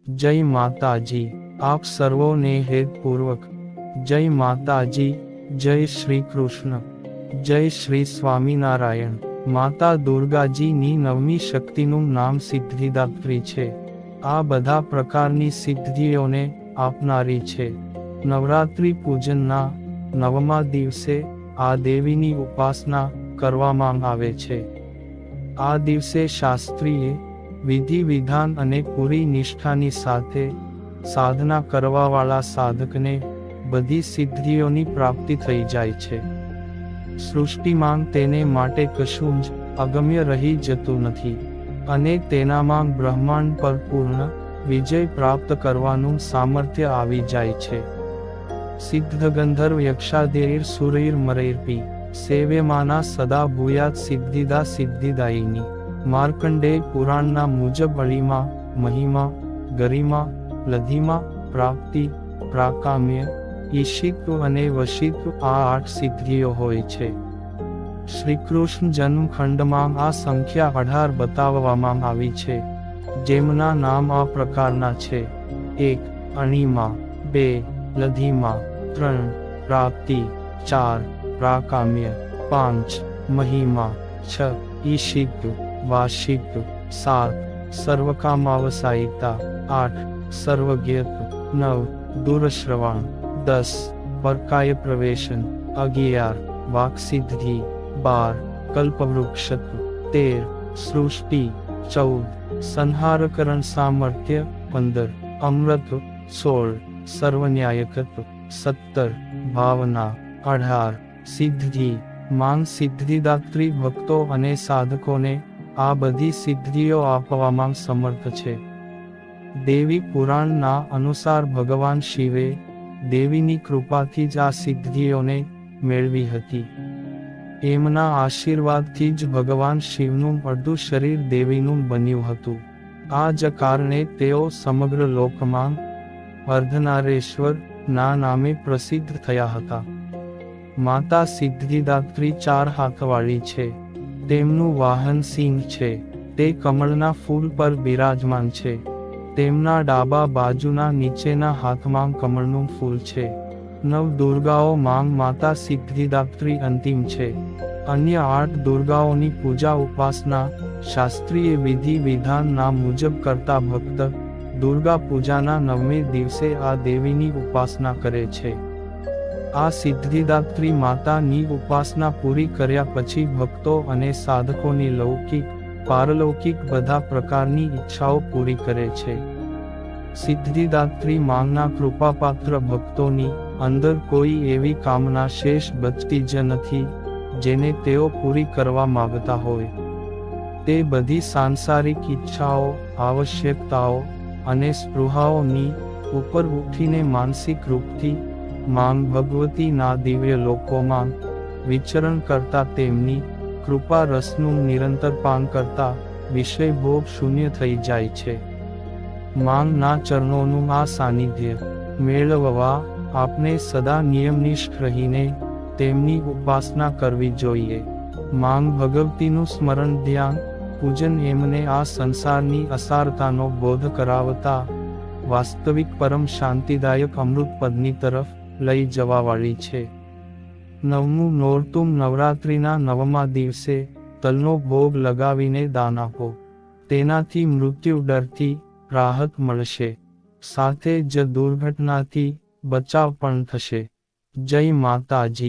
जय माताजी। आप सर्वोने हेतपूर्वक जय माताजी। जय श्री कृष्ण। जय श्री स्वामीनारायण। माता दुर्गाजीनी नवमी शक्तिનું નામ સિદ્ધિદાત્રી છે। આ બધા પ્રકારની સિદ્ધિઓને આપનારી છે। નવરાત્રિ પૂજનના નવમા દિવસે આ દેવીની ઉપાસના કરવામાં આવે છે। આ દિવસે શાસ્ત્રીય વિધિ વિધાન અને પૂરી નિષ્ઠાની સાથે સાધના કરવાવાળા સાધકને બધી સિદ્ધિઓની પ્રાપ્તિ થઈ જાય છે। સૃષ્ટિમાં તેને માટે કશું જ અગમ્ય રહી જતું નથી અને તેનામાં બ્રહ્માંડ પર પૂર્ણ વિજય પ્રાપ્ત કરવાનું સામર્થ્ય આવી જાય છે। સિદ્ધ ગંધર્વ યક્ષાદેર સુરૈર મરૈર્પી સેવ્યમાના સદા ભૂયાત સિદ્ધિદા સિદ્ધિદાયિની। માર્કંડેય પુરાણના મુજબ અળીમા મહિમા ગરિમા લધિમા પ્રાપ્તિ પ્રાકામ્ય ઈશિત્વ અને વશિત્વ આ 8 સિદ્ધિઓ હોય છે। શ્રીકૃષ્ણ જન્મખંડમાં આ સંખ્યા 18 બતાવવામાં આવી છે, જેમના નામ આ પ્રકારના છે। 1 અણિમા, 2 લધિમા, 3 પ્રાપ્તિ, 4 પ્રાકામ્ય, 5 મહિમા, 6 ઈશિત્વ વાશિત્વ, 7 સર્વકામાવસાયિકતા, 8 સર્વજ્ઞત્વ, 9 દૂરશ્રવણ, 10 પરકાય પ્રવેશન, 11 વાક્સિદ્ધિ, 12 કલ્પવૃક્ષત્વ, 13 સૃષ્ટિ, 14 સંહારકરણ સામર્થ્ય, 15 અમૃત, 16 સર્વન્યાયકત્વ, 17 ભાવના, 18 સિદ્ધિ। માંગ સિદ્ધિદાત્રી ભક્તો અને સાધકોને આ બધી સિદ્ધિઓ આપવામાં સમર્થ છે। દેવી પુરાણના અનુસાર ભગવાન શિવે દેવીની કૃપાથી જ આ સિદ્ધિઓને મેળવી હતી। એમના આશીર્વાદથી જ ભગવાન શિવનું અડધું શરીર દેવીનું બન્યું હતું। આ જ કારણે તેઓ સમગ્ર લોકમાં અર્ધનારેશ્વર ના નામે પ્રસિદ્ધ થયા હતા। માતા સિદ્ધિદાત્રી 4 હાથવાળી છે। તેમનું વાહન સિંહ છે। તે કમળના ફૂલ પર બિરાજમાન છે। તેમના ડાબા બાજુના નીચેના હાથમાં કમળનું ફૂલ છે। 9 દુર્ગાઓ માંગ માતા સિદ્ધિદાત્રી અંતિમ છે। અન્ય 8 દુર્ગાઓની પૂજા ઉપાસના શાસ્ત્રીય વિધિ વિધાનના મુજબ કરતા ભક્ત દુર્ગા પૂજાના 9મે દિવસે આ દેવીની ઉપાસના કરે છે। આ સિદ્ધિદાત્રી માતાની ઉપાસના પૂરી કર્યા પછી ભક્તો અને સાધકોની લૌકિક પારલૌકિક બધા પ્રકારની ઈચ્છાઓ પૂરી કરે છે। સિદ્ધિદાત્રી માંગના કૃપાપાત્ર ભક્તોની અંદર કોઈ એવી કામના શેષ બચતી જ નથી જેને તેઓ પૂરી કરવા માંગતા હોય। તે બધી સાંસારિક ઈચ્છાઓ, આવશ્યકતાઓ અને સ્પૃહાઓની ઉપર ઉઠીને માનસિક રૂપથી માંગ ભગવતીના દિવ્ય લોકોમાં વિચરણ કરતા તેમની કૃપા રસનું નિરંતર પાન કરતા વિષય ભોગ શૂન્ય થઈ જાય છે। માંગના ચરણોનું આ સાનિધ્ય મેળવવા આપણે સદા નિયમનિષ્ઠ રહીને તેમની ઉપાસના કરવી જોઈએ। માંગ ભગવતીનું સ્મરણ ધ્યાન પૂજન એમને આ સંસારની અસારતાનો બોધ કરાવતા વાસ્તવિક પરમ શાંતિદાયક અમૃત પદની તરફ લઈ જવાવાળી છે। 9મું નોરતું નવરાત્રિના 9મા દિવસે તલનો ભોગ લગાવીને દાન આપો। તેનાથી મૃત્યુ ડરથી રાહત મળશે, સાથે જ દુર્ઘટનાથી બચાવ પણ થશે। જય માતાજી।